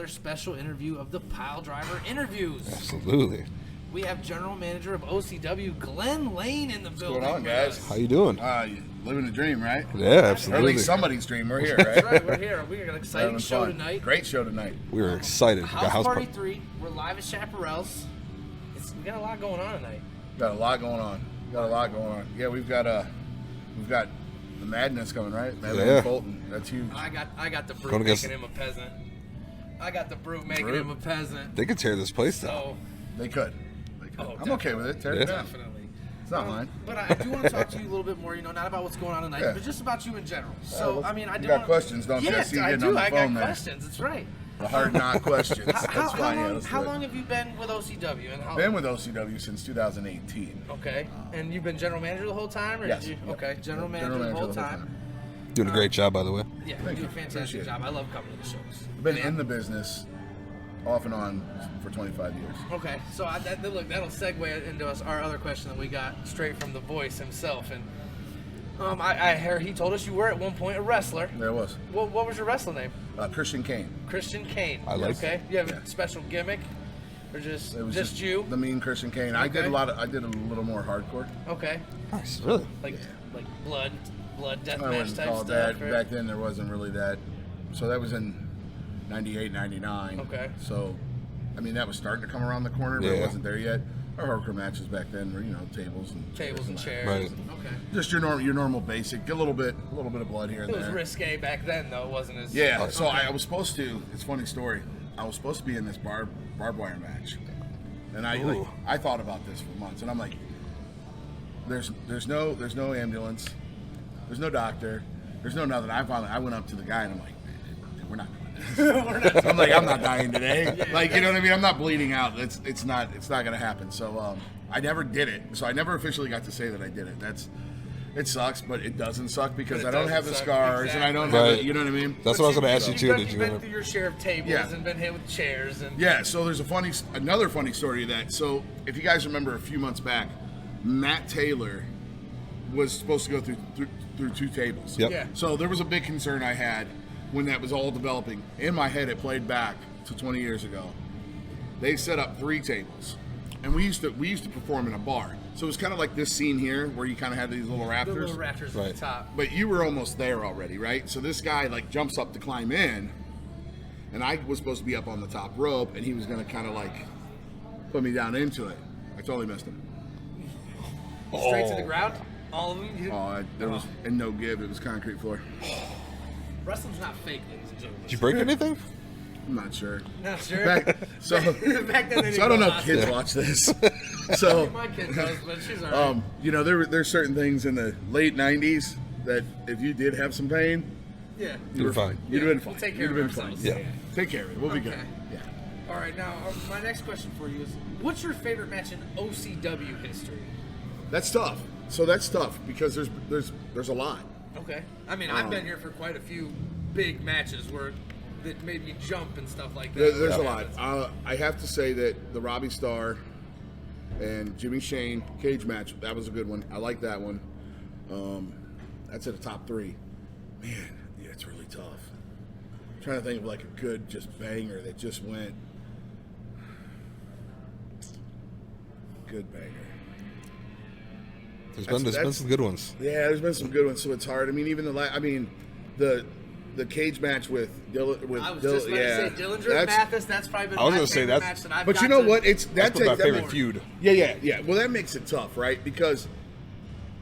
another special interview of the Piledriver Interviews. Absolutely. We have General Manager of OCW, Glenn Lane, in the building. What's going on, guys? How you doing? Living the dream, right? Yeah, Or at absolutely. least somebody's dream. We're here, That's right? right, we're here. We got an exciting Having show fun. tonight. Great show tonight. We were excited. We got House Party party. 3. We're live at Chaparral's. We got a lot going on tonight. Got a lot going on. Yeah, we've got the madness coming, right? Madness Yeah. Fulton. That's huge. I got the brute Going against- making him a peasant. I got the brute making him a peasant. They could tear this place down. So, They could. Oh, I'm okay with it. Tear it Yeah. down. definitely. It's not mine. But I do want to talk to you a little bit more, not about what's going on tonight, Yeah. but just about you in general. So, well, I mean, I you do got want... questions, don't you? I Yes, see you I getting do. on the I got phone there. questions. That's right. The hard knock questions. That's fine. Yeah, let's How do it. long have you been with OCW? And how, Been with OCW since 2018. Okay. And you've been general manager the whole time? Or Yes. Did you, Yep. okay, general manager the whole time. Doing a great job, by the way. Yeah, Thank you do you. a fantastic Appreciate it. job. I love coming to the shows. Been in the business off and on for 25 years. Okay, so look, that'll segue into our other question that we got straight from the voice himself. And I heard he told us you were at one point a wrestler. There it was. What was your wrestling name? Christian Kane. Christian Kane. I like Okay, you have Yeah. a special gimmick, or just It was just you? The mean Christian Kane. I did Okay. I did a little more hardcore. Okay, Nice, really. like blood I deathmatch wouldn't type call it stuff. that. Right? Back then there wasn't really that. So that was in 98, 99. Okay. So, I mean, that was starting to come around the corner, but it Yeah. wasn't there yet. Our hardcore matches back then were, tables and chairs. Right. Okay. Just your normal basic. Get a little bit of blood here and It was there. risque back then, though. It wasn't as Yeah. So Okay. I was supposed to. It's a funny story. I was supposed to be in this barbed wire match, and Ooh. I thought about this for months, and I'm like, there's no ambulance, there's no doctor, there's no nothing. I went up to the guy and I'm like, man, we're not doing this. I'm like, I'm not dying today. Like, you know what I mean? I'm not bleeding out. It's not gonna happen. So I never did it. So I never officially got to say that I did it. It sucks, but it doesn't suck because But I it don't have the doesn't suck. scars and I don't Exactly. have it, you know what I mean? That's what I was going to ask you, too. You've been through your share of tables Yeah. and been hit with chairs and Yeah, so there's another funny story to that. So if you guys remember a few months back, Matt Taylor was supposed to go through two tables. Yep. Yeah. So there was a big concern I had when that was all developing. In my head, it played back to 20 years ago. They set up 3 tables, and we used to perform in a bar. So it was kind of like this scene here, where you kind of had these little the rafters. little rafters at Right. the top. But you were almost there already, right? So this guy jumps up to climb in, and I was supposed to be up on the top rope, and he was going to kind of put me down into it. I totally missed him. Straight to the ground. All of them. There was no give. It was concrete floor. Wrestling's not fake, ladies and gentlemen. Did you break anything? I'm not sure. Not sure. Back Back then, they I didn't don't go know if hospital. kids watch this. So My kid does, but she's alright. there's certain things in the late '90s that if you did have some pain, Yeah. You were fine. you'd have been fine. We'll take care You'd of have been ourselves. fine. Yeah. Take care of it. We'll be good. Okay. Yeah. All right, now my next question for you is, what's your favorite match in OCW history? That's tough. So that's tough because there's a lot. Okay. I mean, I've been here for quite a few big matches that made me jump and stuff like that. There's a lot. I have to say that the Robbie Starr and Jimmy Shane cage match, that was a good one. I like that one. That's at the top 3. Man, yeah, it's really tough. I'm trying to think of a good just banger that just went. Good banger. There's been some good ones. Yeah, there's been some good ones, so it's hard. I mean, even the cage match with I was just about to say Dillinger and Mathis. That's probably been I was my gonna say favorite that's- match that I've But got you know to- what? That's my favorite makes- feud. Yeah. Well, that makes it tough, right? Because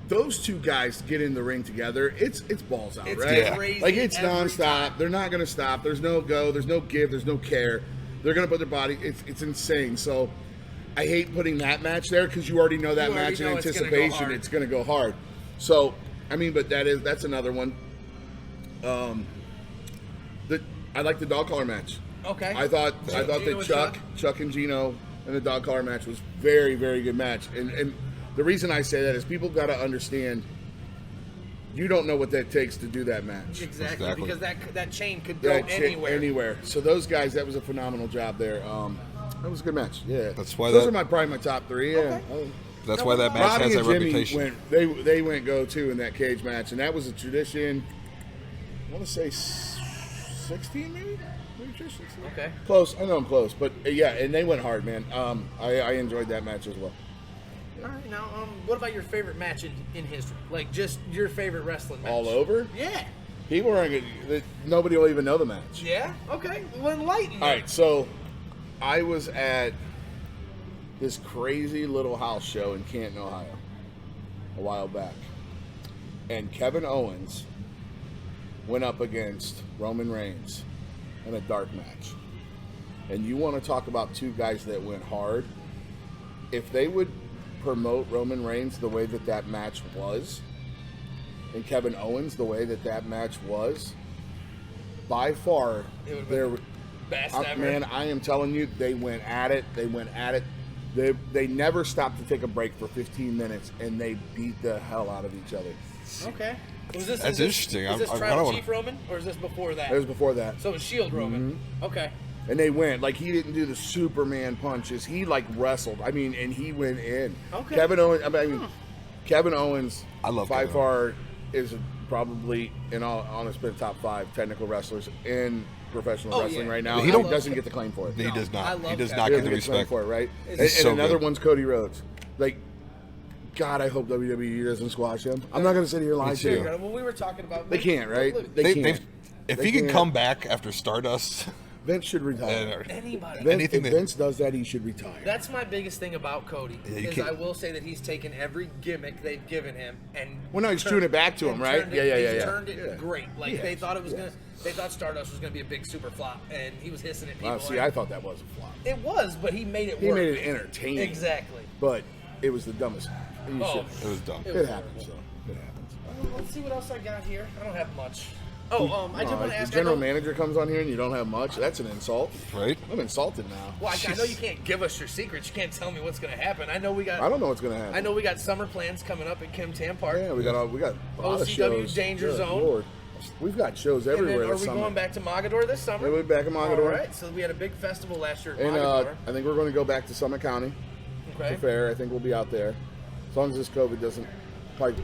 those two guys get in the ring together. It's balls out, It's right? crazy It's every nonstop. time. They're not going to stop. There's no go. There's no give. There's no care. They're going to put their body. It's insane. So I hate putting that match there because you already know that You already match in know it's gonna go anticipation. hard. It's going to go hard. So I mean, but that's another one. I like the dog collar match. Okay. I thought Gino that and Chuck and Gino and the dog collar match was very, very good match. And the reason I say that is people got to understand you don't know what that takes to do that match. Exactly. Because that chain could go anywhere. So those guys, that was a phenomenal job there. That was a good match. Yeah. That's why those are probably my top 3. Yeah. Okay. That's why that match Robbie has and that Jimmy reputation. they went go-to in that cage match, and that was a tradition. I want to say 16, maybe Christensen. Okay. Close. I know I'm close, but yeah, and they went hard, man. I enjoyed that match as well. All right. Now, what about your favorite match in history? Like, just your favorite wrestling match. All over? Yeah. People aren't. Nobody will even know the match. Yeah. Okay. Well, enlighten me. All right. So, I was at this crazy little house show in Canton, Ohio, a while back, and Kevin Owens went up against Roman Reigns in a dark match. And you want to talk about two guys that went hard? If they would promote Roman Reigns the way that match was, and Kevin Owens the way that match was, by far, they're best ever. Man, I am telling you, they went at it. They never stopped to take a break for 15 minutes, and they beat the hell out of each other. Okay. That's interesting. Is this Tribal Chief Roman, or is this before that? It was before that. So it was Shield Roman. Mm-hmm. Okay. And they went. Like, he didn't do the Superman punches. He, like, wrestled. I mean, and he went in. Okay. Kevin Owens, Kevin Owens, I love by Kevin. far, is probably, in all honest, been top 5 technical wrestlers in professional wrestling right now. He He don't- doesn't get the claim for it. He does I not. love He does Kevin. not He get the doesn't claim respect. for it, right? He's And so another good. one's Cody Rhodes. Like, God, I hope WWE doesn't squash him. I'm not going to sit here and lie to too. you. Well, we were talking about. They can't, right? Look, They They, can't. if They he can can't. come back after Stardust, Vince should retire. anybody. Vince, anything if that- Vince does that, he should retire. That's my biggest thing about Cody. Yeah, you Is can't- I will say that he's taken every gimmick they've given him and. Well, no, he's tuned it back to him, and right? turned Yeah, it- yeah, yeah, he's yeah. Turned it Yeah. great. Like Yes, they thought it was yes. They thought Stardust was gonna be a big super flop, and he was hissing at people. Wow, see, and I thought that was a flop. it was, but he made it He work. made it entertaining. Exactly. But it was the dumbest. You Oh, should- it was dumb. It happens, though. It happens. Let's see what else I got here. I don't have much. Oh, I just want to The ask. general I know, manager comes on here and you don't have much. That's an insult. right? I'm insulted now. well, I know you can't give us your secrets. You can't tell me what's going to happen. I know we got. I don't know what's gonna happen. I know we got summer plans coming up at Kim Tam Park. Yeah, we got a lot of OCW shows. Danger Good Zone. Lord. We've got shows And everywhere then, are this we summer. going back to Mogador this summer? Yeah, we're back in Mogador. All right. So we had a big festival last year at And Mogador. I think we're going to go back to Summit County. Okay. The fair. I think we'll be out there. As long as this COVID doesn't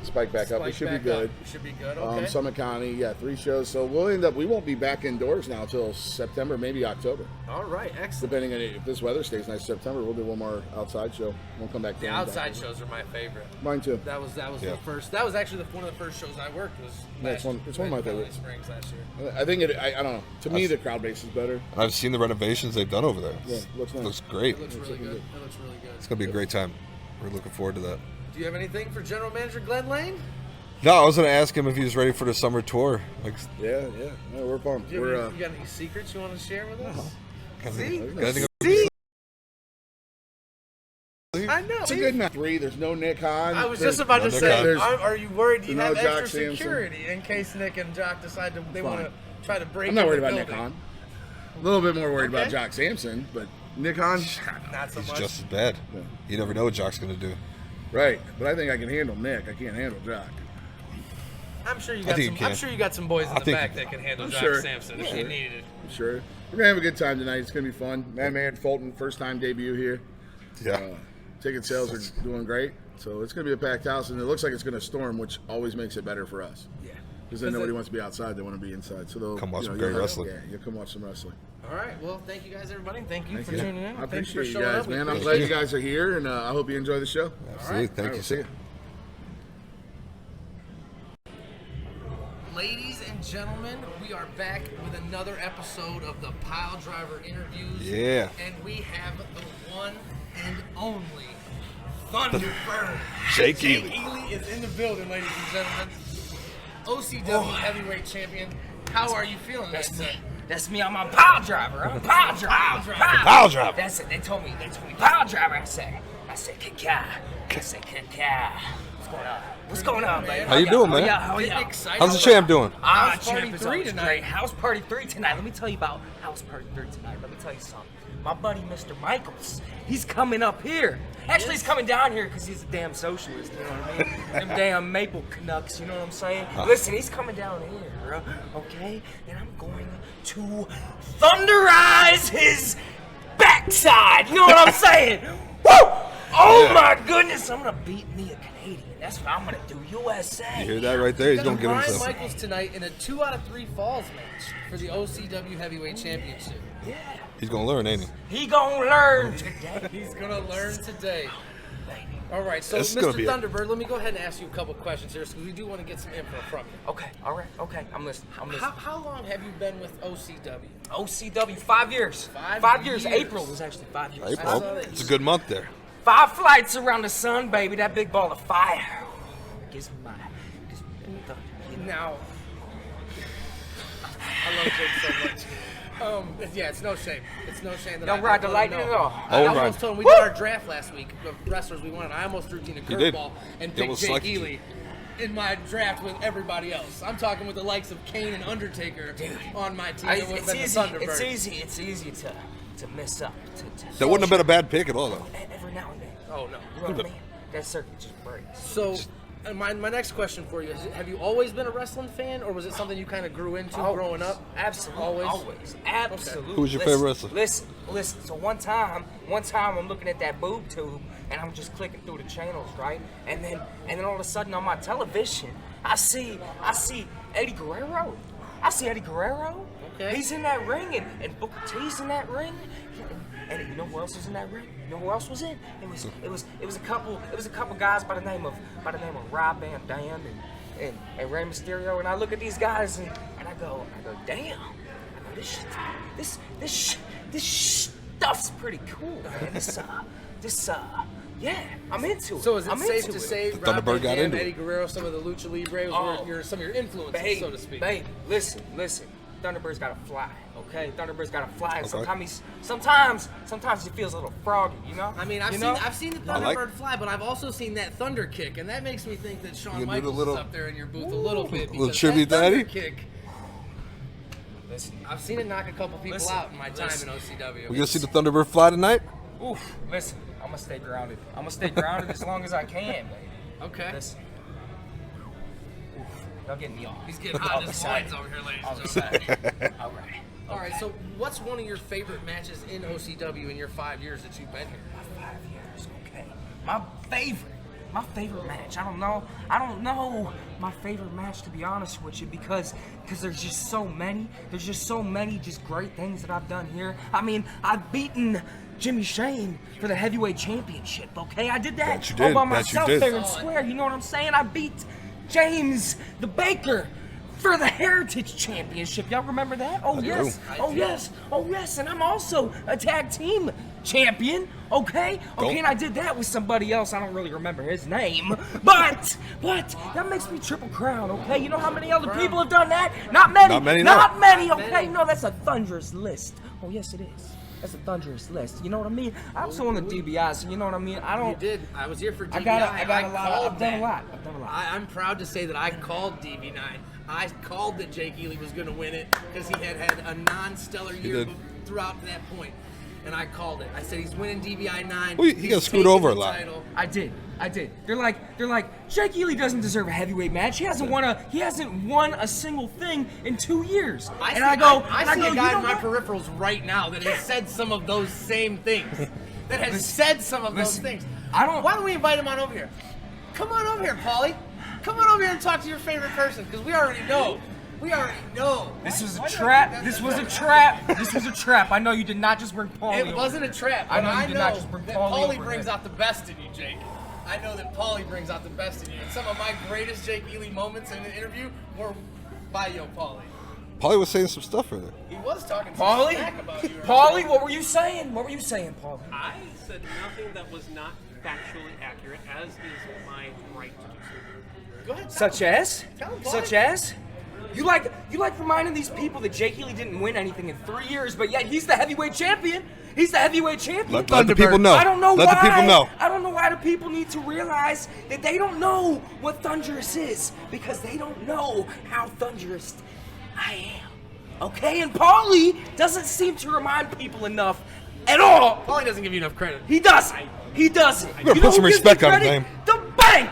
spike back up, it should be Spike back good. up. It should be good. Okay. Summit County, 3 shows. So we won't be back indoors now till September, maybe October. All right. Excellent. Depending on if this weather stays nice September, we'll do one more outside show. We'll come back to The outside shows are my favorite. Mine too. That was Yeah. the first. That was actually one of the first shows I worked was. Yeah, it's one of my Valley favorites. Springs last year. I think I don't know. To me, the crowd base is better. And I've seen the renovations they've done over there. Yeah, looks nice. Looks great. It looks really good. It looks really good. It's gonna be a great time. We're looking forward to that. Do you have anything for General Manager Glenn Lane? No, I was gonna ask him if he was ready for the summer tour. Like, Yeah, we're pumped. Do you, We're you got any secrets you want to share with us? See? See? I know. It's a good night. 3. There's no Nick Hahn. I was There's- just about to no say, There's- are you worried you no have Jock extra Sampson. security in case Nick and Jock decide they want to Fine. try to break I'm not in worried the about Nick building? Hahn. A little bit more worried about Okay. Jock Sampson, but Nick Hahn, Not so he's much. just as bad. Yeah. You never know what Jock's gonna do. right. But I think I can handle Nick. I can't handle Jock. I'm sure you I got think some. you can. I'm sure you got some boys in I the think back you that can. can handle I'm Jock sure. Sampson I'm if sure. you needed it. I'm sure. We're going to have a good time tonight. It's going to be fun. Madman Fulton, first time debut here. Yeah. Ticket sales are doing great. So it's going to be a packed house, and it looks like it's going to storm, which always makes it better for us. Yeah. Because then nobody wants to be outside. They want to be inside. So they'll Come watch some you'll great have- wrestling. Yeah, you'll come watch some wrestling. All right. Well, thank you guys, everybody. Thank you for you. tuning in. I Thank appreciate for you showing guys, up. We man. I'm appreciate glad it. you guys are here, and I hope you enjoy the show. Absolutely. right. Thank All you, right, see sir. ya. Ladies and gentlemen, we are back with another episode of the Piledriver interviews. Yeah. And we have the one and only Thunderbird. Jake Ely. Ely is in the building, ladies and gentlemen. OCW heavyweight champion. How are you feeling? That's sir? me. That's me. I'm a pile driver. I'm a pile driver. Pile driver. That's it. They told me pile driver. I said, kaka. I said, kaka. What's going on? What's going on, baby? How you doing, man? How Getting ya? excited. How's the champ doing? House Champ Party is 3 always tonight. great. House Party 3 tonight. Let me tell you about House Party 3 tonight. Let me tell you something. My buddy, Mr. Michaels, he's coming up here. Actually, he's coming down here because he's a damn socialist, you know what I mean? Them damn Maple Canucks, you know what I'm saying? Listen, he's coming down here, okay? And I'm going to thunderize his backside, you know what I'm saying? Woo! Oh Yeah. my goodness, I'm gonna beat me a Canadian. That's what I'm gonna do. USA. You hear that right there? He's gonna give Brian himself. Michaels tonight in a 2 out of 3 falls match for the OCW Heavyweight Championship. Yeah. He's gonna learn, ain't he? He gonna learn today. He's gonna learn today. All right, so This is gonna Mr. be Thunderbird, let me go ahead and ask you a couple questions here, because we do want to get some info from you. Okay, all right, okay. I'm listening. How long have you been with OCW? OCW, 5 years. 5 years. years. April was actually 5 years. April. saw that It's a good month there. 5 flights around the sun, baby. That big ball of fire. Gives me Now, I love Jake so much. Yeah, it's no shame. It's no shame that Don't I ride the told him lightning no. at all. I Oh, almost right. told him we did our draft last week. The wrestlers we wanted. I almost threw Tina You did. curveball and You picked almost Jake selected you. Ely in my draft with everybody else. I'm talking with the likes of Kane and Undertaker on my team. It would have been the Thunderbird. It's easy to mess up. That wouldn't have been a bad pick at all, though. Every now and then. Oh no. You know what I mean? That circuit just breaks. So, my next question for you is: have you always been a wrestling fan, or was it something you kind of grew into growing up? Absolutely. Always? Absolutely. Who was your favorite wrestler? Listen. So one time I'm looking at that boob tube and I'm just clicking through the channels, right? And then all of a sudden on my television, I see Eddie Guerrero. Okay. He's in that ring and Booker T's in that ring. And you know who else was in that ring? You know who else was in? It was a couple guys by the name of Rob Van Dam and Rey Mysterio. And I look at these guys and I go, damn. I go, this stuff's pretty cool, man. Yeah, I'm into it. So is it I'm safe into to it. say The Rob Thunderbird Van got Dam, into it. Eddie Guerrero, some of the Lucha Libres were some of your influences, Babe, so to speak? Babe, listen. Thunderbird's gotta fly, okay? Thunderbird's gotta fly. Okay. Sometimes he feels a little froggy, you know? I mean, I've seen the I like- Thunderbird fly, but I've also seen that Thunder Kick, and that makes me think that Shawn You do the Michaels little- is up there in your booth a little bit. little because tribute that to Thunder Eddie? Kick, Listen, I've seen it knock a couple people Listen, out in my time listen. in OCW. We gonna see the Thunderbird fly tonight? oof, listen. I'm gonna stay grounded. I'm gonna stay grounded as long as I can, baby. Okay. Listen. Oof, y'all getting me off. He's getting hot in his excited. loins over here, ladies I'm and gentlemen. excited. All right. All right, so what's one of your favorite matches in OCW in your 5 years that you've been here? 5 years, okay. My favorite match. I don't know my favorite match, to be honest with you, because there's just so many. There's just so many just great things that I've done here. I mean, I've beaten Jimmy Shane for the heavyweight championship, okay? I did that That you did. all by That you myself did. there in Square. You know what I'm saying? I beat James the Baker for the Heritage Championship. Y'all remember that? Oh, yes. I Oh, do. yes. Oh, yes. And I'm also a tag team champion, okay? Okay, and I did that with somebody else. I don't really remember his name. But that makes me triple crown, okay? You know how many other people have done that? Not many. Not many, Not no. many, okay? No, that's a thunderous list. Oh, yes, it is. That's a thunderous list. You know what I mean? I'm also on the DBI, so you know what I mean? I You don't... did. I was here for DB9. I got a lot. called I've done a that. lot. I've done a lot. I'm proud to say that I called DB9. I called that Jake Ely was going to win it because he had a non-stellar year did. throughout that point. And I called it. I said he's winning DBI 9. Well, he He's got screwed taking over the a lot. title. I did. They're like, Jake Ely doesn't deserve a heavyweight match. He hasn't won a single thing in 2 years. I and see, I go, I see a guy you know in my what? peripherals right now that has said some of those same things. That has said some of those listen, things. I don't- Why don't we invite him on over here? Come on over here, Paulie. Come on over here and talk to your favorite person, because we already know. We already know. This was a Why don't trap. you- This was a trap. This was a trap. I know you did not just bring Paulie. It wasn't a trap. I But know you I did know not just bring that Paulie Paulie over brings here. out the best in you, Jake. I know that Paulie brings out the best in you. And some of my greatest Jake Ely moments in the interview were by Yo Paulie. Paulie was saying some stuff earlier. He was talking some Paulie? smack about you. Paulie, what were you saying? What were you saying, Paulie? I said nothing that was not factually accurate, as is my right to do so. Go ahead. Such as? Tell him, Such Paulie. as? You like reminding these people that Jake Ely didn't win anything in 3 years, but yet he's the heavyweight champion. He's the heavyweight champion. Let the people know. I don't know Let why. the people know. I don't know why the people need to realize that they don't know what thunderous is, because they don't know how thunderous I am. Okay, and Paulie doesn't seem to remind people enough at all. Paulie doesn't give you enough credit. He doesn't. He doesn't. You better put some who gives respect me on his credit? name. The bank.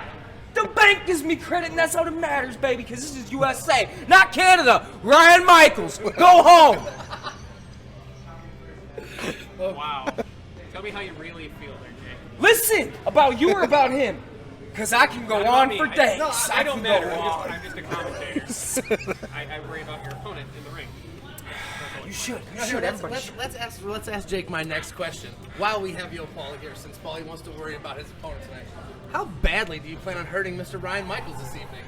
The bank gives me credit, and that's all that matters, baby, because this is USA, not Canada. Ryan Michaels, go home. Wow. Tell me how you really feel there, Jake. Listen, about you or about him? Because I can go on for days. No, I don't matter. Go on. I'm just a commentator. I worry about your opponent in the ring. You should. You Here, should. Everybody should. let's ask Jake my next question. While we have Yo Paulie here, since Paulie wants to worry about his opponent tonight, how badly do you plan on hurting Mr. Ryan Michaels this evening?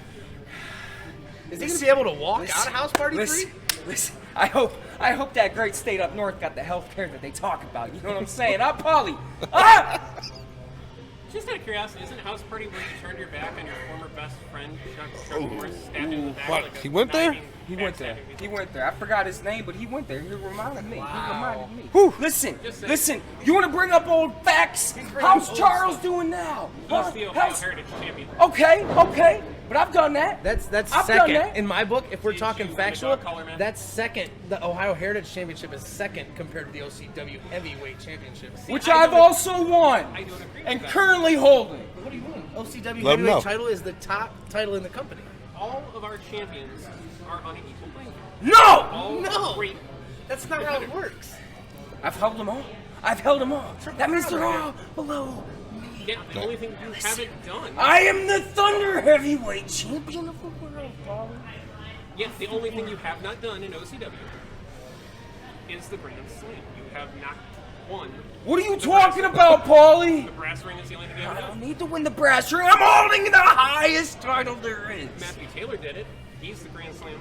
Is he going to be able to walk out of House Party 3? Listen, I hope that great state up north got the health care that they talk about. You know what I'm saying? Huh, Paulie? Ah! Just out of curiosity, isn't House Party where you turned your back on your former best friend, Chuck Norris, stabbed him in the back? What? Like a He went there? knifing, He went there. backstabbing? He went there. I forgot his name, but he went there. He reminded me. Wow. He reminded me. Whew. Listen, Just saying. listen. You want to bring up old facts? How's Charles doing now? He's the Ohio Heritage Champion. Okay. But I've done that. That's I've done second. that. In my book, if we're Did talking you factual, underdog color, man? that's second. The Ohio Heritage Championship is second compared to the OCW Heavyweight Championships. Which I I've don't- also won. I don't agree with And that. currently holding. What do you mean? OCW Let 'em know. Heavyweight title is the top title in the company. All of our champions are on an equal playing field. No! All No. great. That's not how it works. I've held them all. That means they're all below. Yeah, the only thing you haven't done. I am the Thunder Heavyweight Champion of the world, Paulie. Yeah, the only thing you have not done in OCW is the Grand Slam. You have not won. What are you talking about, Paulie? The brass ring is the only thing you I haven't don't done. need to win the brass ring. I'm holding the highest title there is. Matthew Taylor did it. He's the Grand Slam.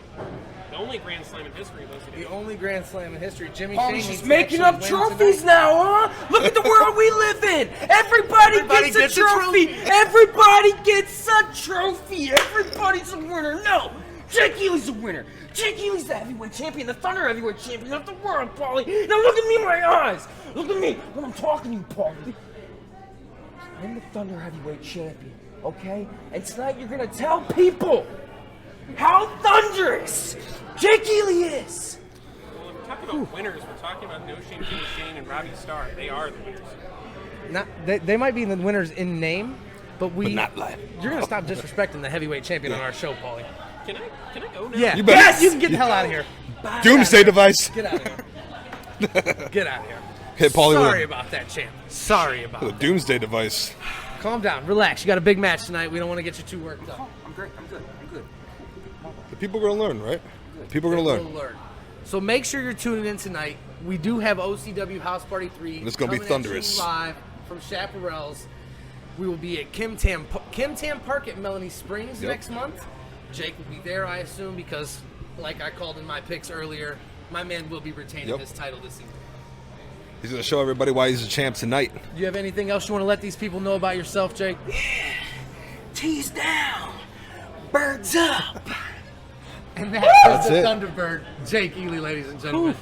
The only Grand Slam in history of The OCW. only Grand Slam in history. Jimmy Paulie's Shane just needs to making actually up win trophies tonight. now, huh? Look at the world we live in. Everybody Everybody gets gets a a trophy. trophy. Everybody gets a trophy. Everybody's a winner. No, Jake Healy's a winner. Jake Healy's the heavyweight champion, the Thunder heavyweight champion of the world, Paulie. Now look at me in my eyes. Look at me when I'm talking to you, Paulie. I'm the Thunder heavyweight champion, okay? And tonight you're gonna tell people how thunderous Jake Healy is. Well, if we're talking about winners, we're talking about No Shame, Jimmy Shane, and Robbie Starr. They are the winners. Not, they might be the winners in name, but not live. You're gonna stop disrespecting the heavyweight champion on our show, Paulie. Can I go now? Yeah. You better- Yes! You can get the hell out of here. Doomsday device. Get out of here. Get out of here. Hit Paulie Sorry with about that, champ. Sorry about a it. doomsday device. Calm down. Relax. You got a big match tonight. We don't want to get you too worked up. I'm great. I'm good. The people are gonna learn, right? People are gonna We'll learn. learn. So make sure you're tuning in tonight. We do have OCW House Party 3. And it's gonna be coming at you thunderous. live from Chaparral's. We will be at Kim Tam Park at Melanie Springs Yep. next month. Jake will be there, I assume, because, like I called in my picks earlier, my man will be retaining Yep. his title this evening. He's gonna show everybody why he's a champ tonight. Do you have anything else you want to let these people know about yourself, Jake? Tees down, birds up. And that's That's the it. Thunderbird, Jake Ely, ladies and gentlemen.